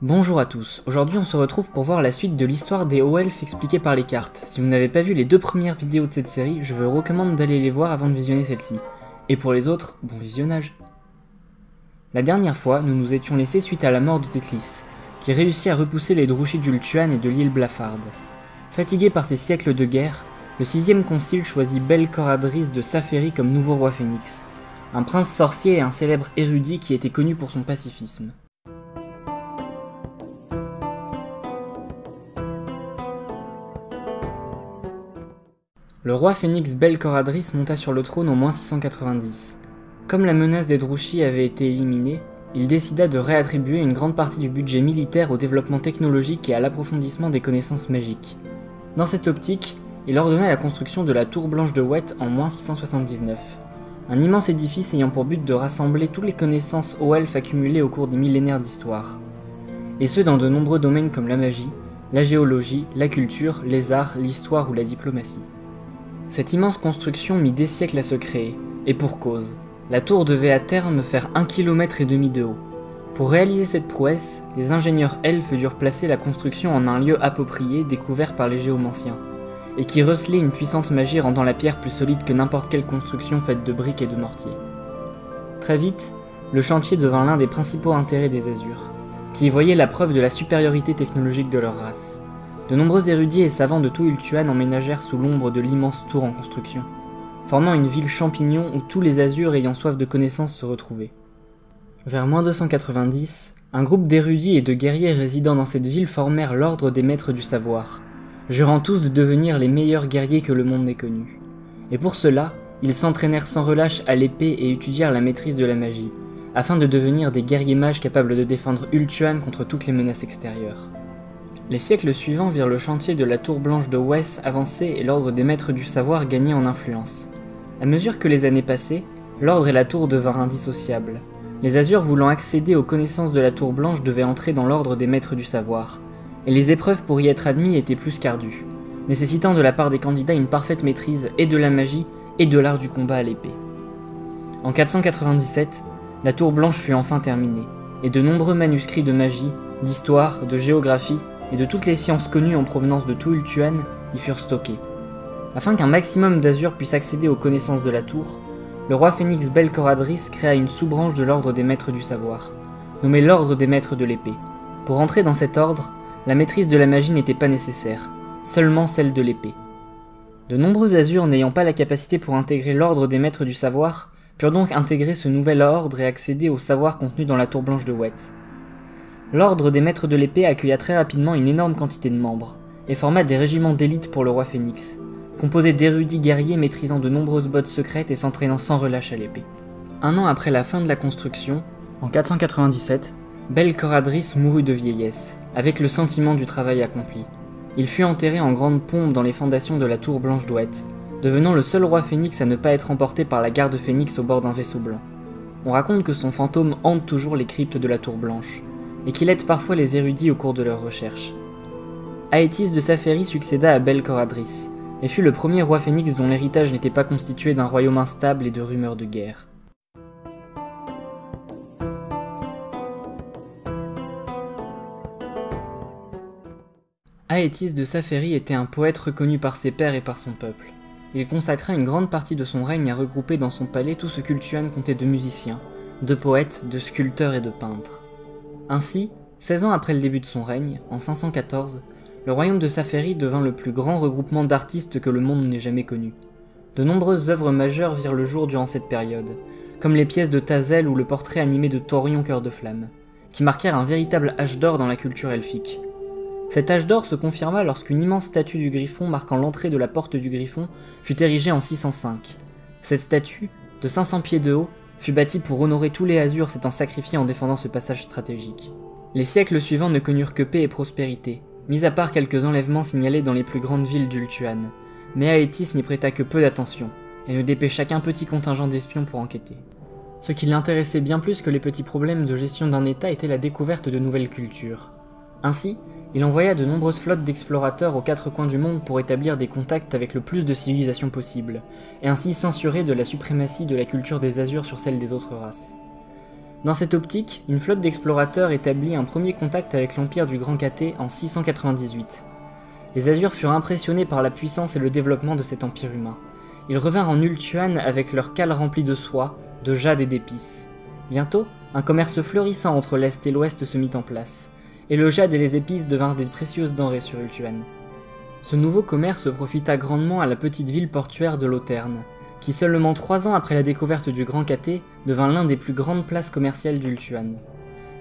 Bonjour à tous, aujourd'hui on se retrouve pour voir la suite de l'histoire des hauts elfes expliquée par les cartes. Si vous n'avez pas vu les deux premières vidéos de cette série, je vous recommande d'aller les voir avant de visionner celle-ci. Et pour les autres, bon visionnage. La dernière fois, nous nous étions laissés suite à la mort de Tethlis, qui réussit à repousser les Drushes d'Ultuan et de l'île Blafarde. Fatigué par ces siècles de guerre, le 6e concile choisit Bel-Coradris de Saphérie comme nouveau roi phénix, un prince sorcier et un célèbre érudit qui était connu pour son pacifisme. Le roi phénix Bel-Coradris monta sur le trône en -690. Comme la menace des Drushes avait été éliminée, il décida de réattribuer une grande partie du budget militaire au développement technologique et à l'approfondissement des connaissances magiques. Dans cette optique, il ordonna la construction de la Tour Blanche de Wet en -679, un immense édifice ayant pour but de rassembler toutes les connaissances hauts elfes accumulées au cours des millénaires d'histoire, et ce dans de nombreux domaines comme la magie, la géologie, la culture, les arts, l'histoire ou la diplomatie. Cette immense construction mit des siècles à se créer, et pour cause. La tour devait à terme faire 1,5 km de haut. Pour réaliser cette prouesse, les ingénieurs elfes durent placer la construction en un lieu approprié découvert par les géomanciens, et qui recelait une puissante magie rendant la pierre plus solide que n'importe quelle construction faite de briques et de mortier. Très vite, le chantier devint l'un des principaux intérêts des Azurs, qui y voyaient la preuve de la supériorité technologique de leur race. De nombreux érudits et savants de tout Ultuan emménagèrent sous l'ombre de l'immense tour en construction, formant une ville champignon où tous les Azurs ayant soif de connaissances se retrouvaient. Vers -290, un groupe d'érudits et de guerriers résidant dans cette ville formèrent l'ordre des maîtres du savoir, jurant tous de devenir les meilleurs guerriers que le monde n'ait connus. Et pour cela, ils s'entraînèrent sans relâche à l'épée et étudièrent la maîtrise de la magie, afin de devenir des guerriers mages capables de défendre Ultuan contre toutes les menaces extérieures. Les siècles suivants virent le chantier de la Tour Blanche de Wes avancer et l'ordre des maîtres du savoir gagner en influence. À mesure que les années passaient, l'ordre et la tour devinrent indissociables. Les Azurs voulant accéder aux connaissances de la Tour Blanche devaient entrer dans l'ordre des maîtres du savoir, et les épreuves pour y être admis étaient plus qu'ardues, nécessitant de la part des candidats une parfaite maîtrise et de la magie et de l'art du combat à l'épée. En 497, la Tour Blanche fut enfin terminée, et de nombreux manuscrits de magie, d'histoire, de géographie et de toutes les sciences connues en provenance de tout Ultuan y furent stockés. Afin qu'un maximum d'Azurs puisse accéder aux connaissances de la tour, le roi phénix Bel-Coradris créa une sous-branche de l'ordre des maîtres du savoir, nommée l'ordre des maîtres de l'épée. Pour entrer dans cet ordre, la maîtrise de la magie n'était pas nécessaire, seulement celle de l'épée. De nombreux Azurs n'ayant pas la capacité pour intégrer l'ordre des maîtres du savoir, purent donc intégrer ce nouvel ordre et accéder au savoir contenu dans la Tour Blanche de Wet. L'ordre des maîtres de l'épée accueilla très rapidement une énorme quantité de membres, et forma des régiments d'élite pour le roi phénix, composés d'érudits guerriers maîtrisant de nombreuses bottes secrètes et s'entraînant sans relâche à l'épée. Un an après la fin de la construction, en 497, Bel-Coradris mourut de vieillesse, avec le sentiment du travail accompli. Il fut enterré en grande pompe dans les fondations de la Tour Blanche d'Ouette, devenant le seul roi phénix à ne pas être emporté par la garde phénix au bord d'un vaisseau blanc. On raconte que son fantôme hante toujours les cryptes de la Tour Blanche, et qu'il aide parfois les érudits au cours de leurs recherches. Aétis de Saphérie succéda à Bel-Coradris, et fut le premier roi phénix dont l'héritage n'était pas constitué d'un royaume instable et de rumeurs de guerre. Aétis de Saphérie était un poète reconnu par ses pairs et par son peuple. Il consacra une grande partie de son règne à regrouper dans son palais tout ce qu'Ultuan comptait de musiciens, de poètes, de sculpteurs et de peintres. Ainsi, 16 ans après le début de son règne, en 514, le royaume de Saphérie devint le plus grand regroupement d'artistes que le monde n'ait jamais connu. De nombreuses œuvres majeures virent le jour durant cette période, comme les pièces de Tazel ou le portrait animé de Thorion Cœur de Flamme, qui marquèrent un véritable âge d'or dans la culture elfique. Cet âge d'or se confirma lorsqu'une immense statue du Griffon marquant l'entrée de la porte du Griffon fut érigée en 605. Cette statue, de 500 pieds de haut, fut bâtie pour honorer tous les Azurs s'étant sacrifiés en défendant ce passage stratégique. Les siècles suivants ne connurent que paix et prospérité, mis à part quelques enlèvements signalés dans les plus grandes villes d'Ultuan, mais Aétis n'y prêta que peu d'attention, et ne dépêcha qu'un petit contingent d'espions pour enquêter. Ce qui l'intéressait bien plus que les petits problèmes de gestion d'un État était la découverte de nouvelles cultures. Ainsi, il envoya de nombreuses flottes d'explorateurs aux quatre coins du monde pour établir des contacts avec le plus de civilisations possible, et ainsi s'assurer de la suprématie de la culture des Azurs sur celle des autres races. Dans cette optique, une flotte d'explorateurs établit un premier contact avec l'Empire du Grand Cathé en 698. Les Azurs furent impressionnés par la puissance et le développement de cet empire humain. Ils revinrent en Ultuan avec leurs cales remplies de soie, de jade et d'épices. Bientôt, un commerce florissant entre l'Est et l'Ouest se mit en place, et le jade et les épices devinrent des précieuses denrées sur Ultuan. Ce nouveau commerce profita grandement à la petite ville portuaire de Loterne, qui seulement 3 ans après la découverte du Grand Cathé devint l'un des plus grandes places commerciales d'Ultuan.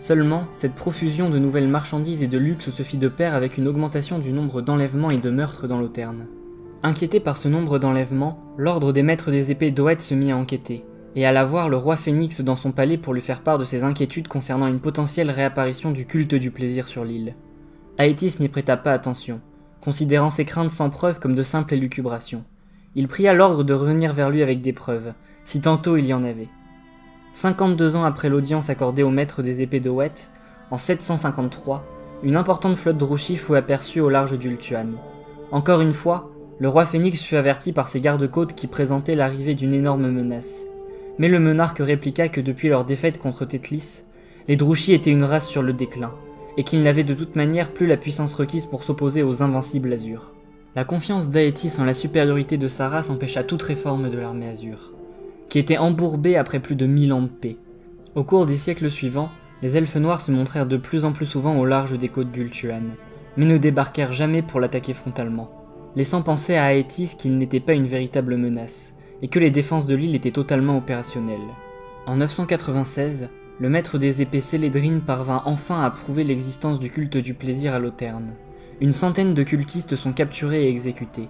Seulement, cette profusion de nouvelles marchandises et de luxe se fit de pair avec une augmentation du nombre d'enlèvements et de meurtres dans Loterne. Inquiété par ce nombre d'enlèvements, l'ordre des maîtres des épées d'Oët se mit à enquêter, et alla voir le roi Phénix dans son palais pour lui faire part de ses inquiétudes concernant une potentielle réapparition du culte du plaisir sur l'île. Aétis n'y prêta pas attention, considérant ses craintes sans preuve comme de simples élucubrations. Il pria l'ordre de revenir vers lui avec des preuves, si tantôt il y en avait. 52 ans après l'audience accordée au maître des épées d'Oët, en 753, une importante flotte Druchii fut aperçue au large d'Ultuan. Encore une fois, le roi Phénix fut averti par ses gardes-côtes qui présentaient l'arrivée d'une énorme menace. Mais le monarque répliqua que depuis leur défaite contre Tétlis, les Druchii étaient une race sur le déclin, et qu'ils n'avaient de toute manière plus la puissance requise pour s'opposer aux invincibles Azurs. La confiance d'Aétis en la supériorité de sa race empêcha toute réforme de l'armée Azur, qui était embourbée après plus de 1000 ans de paix. Au cours des siècles suivants, les elfes noirs se montrèrent de plus en plus souvent au large des côtes d'Ultuan, mais ne débarquèrent jamais pour l'attaquer frontalement, laissant penser à Aétis qu'il n'était pas une véritable menace, et que les défenses de l'île étaient totalement opérationnelles. En 996, le maître des épées Célédrine parvint enfin à prouver l'existence du culte du plaisir à Loterne. Une centaine de cultistes sont capturés et exécutés.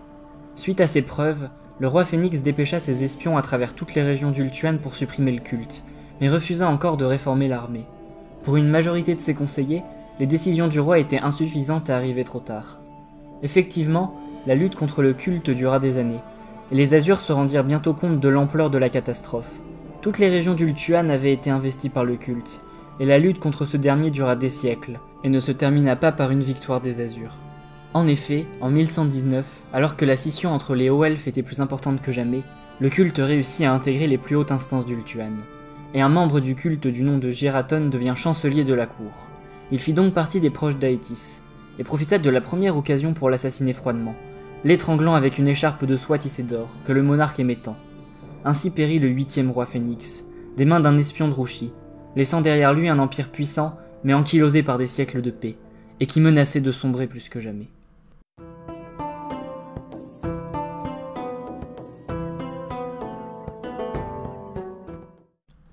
Suite à ces preuves, le roi Phénix dépêcha ses espions à travers toutes les régions d'Ultuan pour supprimer le culte, mais refusa encore de réformer l'armée. Pour une majorité de ses conseillers, les décisions du roi étaient insuffisantes et arrivaient trop tard. Effectivement, la lutte contre le culte dura des années, et les Azurs se rendirent bientôt compte de l'ampleur de la catastrophe. Toutes les régions d'Ultuan avaient été investies par le culte, et la lutte contre ce dernier dura des siècles, et ne se termina pas par une victoire des Azurs. En effet, en 1119, alors que la scission entre les hauts elfes était plus importante que jamais, le culte réussit à intégrer les plus hautes instances d'Ultuan, et un membre du culte du nom de Gératon devient chancelier de la cour. Il fit donc partie des proches d'Aétis, et profita de la première occasion pour l'assassiner froidement, l'étranglant avec une écharpe de soie tissée d'or, que le monarque aimait tant. Ainsi périt le 8e roi Phénix, des mains d'un espion Druchii, laissant derrière lui un empire puissant, mais ankylosé par des siècles de paix, et qui menaçait de sombrer plus que jamais.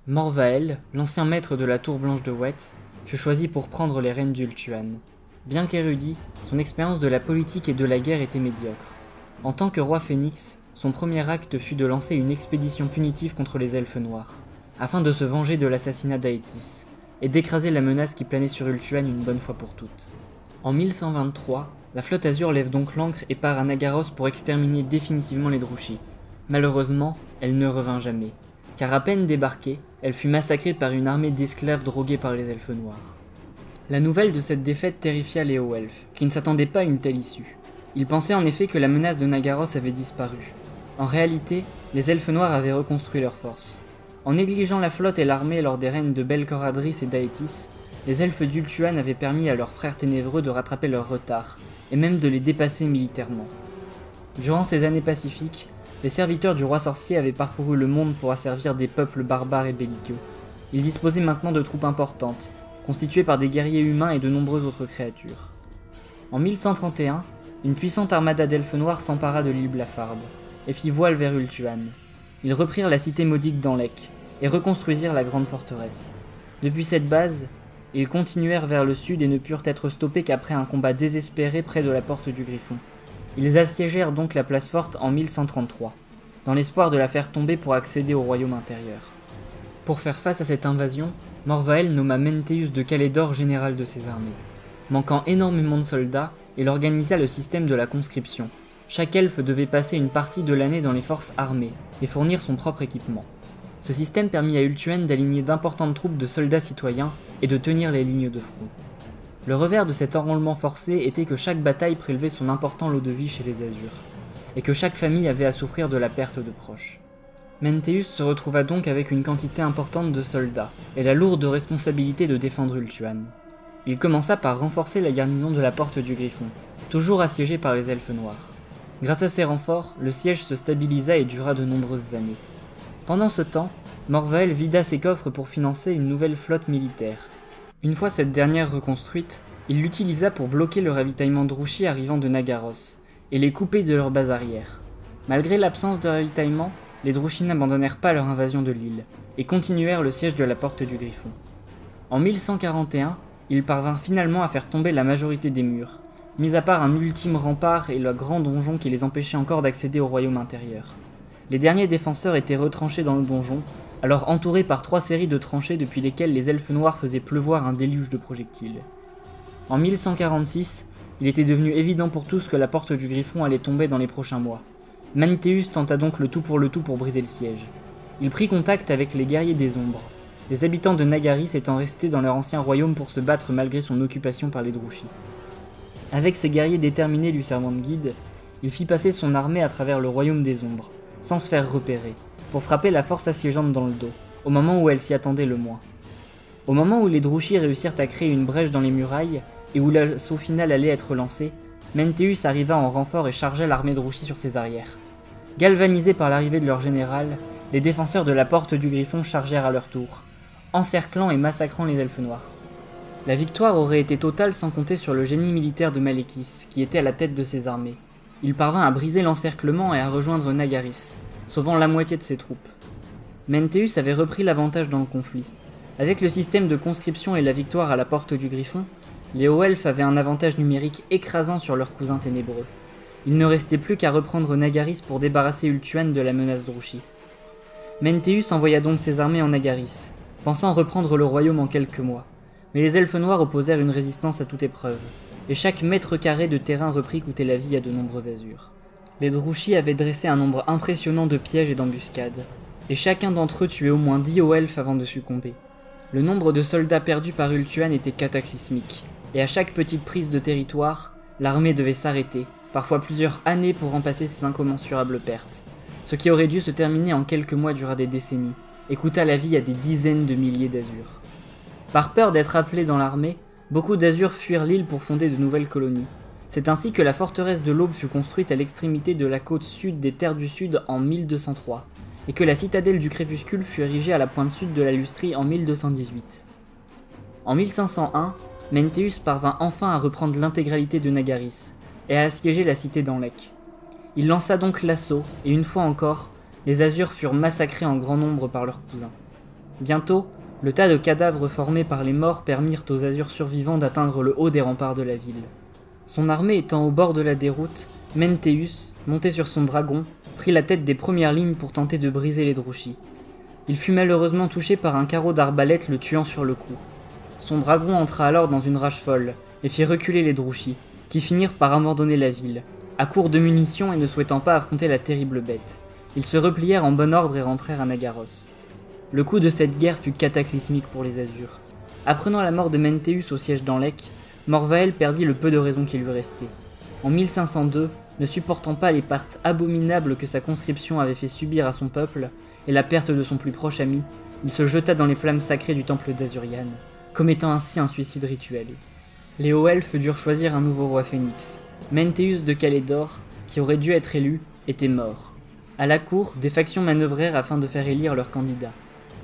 Morvael, l'ancien maître de la Tour Blanche de Wet, fut choisi pour prendre les rênes d'Ultuan. Bien qu'érudit, son expérience de la politique et de la guerre était médiocre. En tant que roi Phénix, son premier acte fut de lancer une expédition punitive contre les elfes noirs, afin de se venger de l'assassinat d'Aétis, et d'écraser la menace qui planait sur Ultuan une bonne fois pour toutes. En 1123, la flotte Azur lève donc l'ancre et part à Nagaros pour exterminer définitivement les Druchii. Malheureusement, elle ne revint jamais, car à peine débarquée, elle fut massacrée par une armée d'esclaves drogués par les elfes noirs. La nouvelle de cette défaite terrifia les hauts elfes, qui ne s'attendaient pas à une telle issue. Ils pensaient en effet que la menace de Nagaros avait disparu. En réalité, les elfes noirs avaient reconstruit leurs forces. En négligeant la flotte et l'armée lors des règnes de Belcoradris et d'Aétis, les elfes d'Ultuan avaient permis à leurs frères ténébreux de rattraper leur retard, et même de les dépasser militairement. Durant ces années pacifiques, les serviteurs du roi sorcier avaient parcouru le monde pour asservir des peuples barbares et belliqueux. Ils disposaient maintenant de troupes importantes, constituées par des guerriers humains et de nombreuses autres créatures. En 1131, une puissante armada d'elfes noirs s'empara de l'île Blafarde, et fit voile vers Ultuan. Ils reprirent la cité maudite d'Anlec, et reconstruisirent la grande forteresse. Depuis cette base, ils continuèrent vers le sud et ne purent être stoppés qu'après un combat désespéré près de la porte du Griffon. Ils assiégèrent donc la place forte en 1133, dans l'espoir de la faire tomber pour accéder au royaume intérieur. Pour faire face à cette invasion, Morvael nomma Menteus de Calédor général de ses armées. Manquant énormément de soldats, il organisa le système de la conscription. Chaque elfe devait passer une partie de l'année dans les forces armées et fournir son propre équipement. Ce système permit à Ultuan d'aligner d'importantes troupes de soldats citoyens et de tenir les lignes de front. Le revers de cet enrôlement forcé était que chaque bataille prélevait son important lot de vie chez les Azurs, et que chaque famille avait à souffrir de la perte de proches. Menteus se retrouva donc avec une quantité importante de soldats, et la lourde responsabilité de défendre Ultuan. Il commença par renforcer la garnison de la Porte du Griffon, toujours assiégée par les Elfes Noirs. Grâce à ces renforts, le siège se stabilisa et dura de nombreuses années. Pendant ce temps, Morvael vida ses coffres pour financer une nouvelle flotte militaire. Une fois cette dernière reconstruite, il l'utilisa pour bloquer le ravitaillement Druchii arrivant de Nagaros, et les couper de leur base arrière. Malgré l'absence de ravitaillement, les Druchii n'abandonnèrent pas leur invasion de l'île, et continuèrent le siège de la Porte du Griffon. En 1141, ils parvinrent finalement à faire tomber la majorité des murs, mis à part un ultime rempart et le grand donjon qui les empêchait encore d'accéder au royaume intérieur. Les derniers défenseurs étaient retranchés dans le donjon, alors entourés par 3 séries de tranchées depuis lesquelles les elfes noirs faisaient pleuvoir un déluge de projectiles. En 1146, il était devenu évident pour tous que la Porte du Griffon allait tomber dans les prochains mois. Menteus tenta donc le tout pour briser le siège. Il prit contact avec les guerriers des ombres, les habitants de Nagaris étant restés dans leur ancien royaume pour se battre malgré son occupation par les Druchii. Avec ses guerriers déterminés lui servant de guide, il fit passer son armée à travers le royaume des ombres, sans se faire repérer, pour frapper la force assiégeante dans le dos, au moment où elle s'y attendait le moins. Au moment où les Druchii réussirent à créer une brèche dans les murailles, et où l'assaut final allait être lancé, Menteus arriva en renfort et chargea l'armée Druchii sur ses arrières. Galvanisés par l'arrivée de leur général, les défenseurs de la Porte du Griffon chargèrent à leur tour, encerclant et massacrant les elfes noirs. La victoire aurait été totale sans compter sur le génie militaire de Malekith, qui était à la tête de ses armées. Il parvint à briser l'encerclement et à rejoindre Nagaris, sauvant la moitié de ses troupes. Menteus avait repris l'avantage dans le conflit. Avec le système de conscription et la victoire à la Porte du Griffon, les hauts-elfes avaient un avantage numérique écrasant sur leurs cousins ténébreux. Il ne restait plus qu'à reprendre Nagaris pour débarrasser Ultuan de la menace Druchii. Menteus envoya donc ses armées en Nagaris, pensant reprendre le royaume en quelques mois. Mais les elfes noirs opposèrent une résistance à toute épreuve, et chaque mètre carré de terrain repris coûtait la vie à de nombreux Azurs. Les Druchii avaient dressé un nombre impressionnant de pièges et d'embuscades, et chacun d'entre eux tuait au moins 10 hauts elfes avant de succomber. Le nombre de soldats perdus par Ultuan était cataclysmique, et à chaque petite prise de territoire, l'armée devait s'arrêter, parfois plusieurs années pour remplacer ces incommensurables pertes. Ce qui aurait dû se terminer en quelques mois dura des décennies, et coûta la vie à des dizaines de milliers d'Azurs. Par peur d'être appelés dans l'armée, beaucoup d'Azurs fuirent l'île pour fonder de nouvelles colonies. C'est ainsi que la forteresse de l'Aube fut construite à l'extrémité de la côte sud des Terres du Sud en 1203, et que la citadelle du Crépuscule fut érigée à la pointe sud de la Lustrie en 1218. En 1501, Menteus parvint enfin à reprendre l'intégralité de Nagaris, et à assiéger la cité d'Anlec. Il lança donc l'assaut, et une fois encore, les Azurs furent massacrés en grand nombre par leurs cousins. Bientôt, le tas de cadavres formés par les morts permirent aux Azurs survivants d'atteindre le haut des remparts de la ville. Son armée étant au bord de la déroute, Menteus, monté sur son dragon, prit la tête des premières lignes pour tenter de briser les Druchii. Il fut malheureusement touché par un carreau d'arbalète le tuant sur le coup. Son dragon entra alors dans une rage folle et fit reculer les Druchii, qui finirent par abandonner la ville, à court de munitions et ne souhaitant pas affronter la terrible bête. Ils se replièrent en bon ordre et rentrèrent à Nagaros. Le coup de cette guerre fut cataclysmique pour les Azurs. Apprenant la mort de Menteus au siège d'Anlec, Morvael perdit le peu de raison qui lui restait. En 1502, ne supportant pas les pertes abominables que sa conscription avait fait subir à son peuple et la perte de son plus proche ami, il se jeta dans les flammes sacrées du temple d'Azurian, commettant ainsi un suicide rituel. Les hauts-elfes durent choisir un nouveau roi phénix. Menteus de Calédor, qui aurait dû être élu, était mort. À la cour, des factions manœuvrèrent afin de faire élire leur candidat.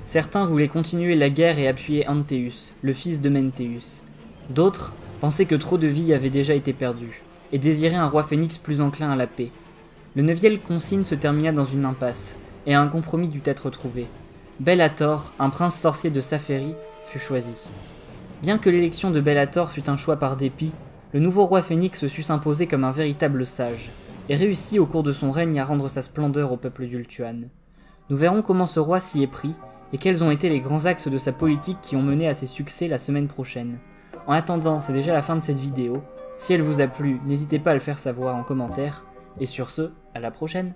Certains voulaient continuer la guerre et appuyer Anteus, le fils de Menteus. D'autres pensaient que trop de vies avaient déjà été perdues, et désiraient un roi phénix plus enclin à la paix. Le 9e consigne se termina dans une impasse, et un compromis dut être trouvé. Bellator, un prince sorcier de Saphérie, fut choisi. Bien que l'élection de Bellator fût un choix par dépit, le nouveau roi phénix sut s'imposer comme un véritable sage, et réussit au cours de son règne à rendre sa splendeur au peuple d'Ultuan. Nous verrons comment ce roi s'y est pris, et quels ont été les grands axes de sa politique qui ont mené à ses succès la semaine prochaine. En attendant, c'est déjà la fin de cette vidéo. Si elle vous a plu, n'hésitez pas à le faire savoir en commentaire, et sur ce, à la prochaine.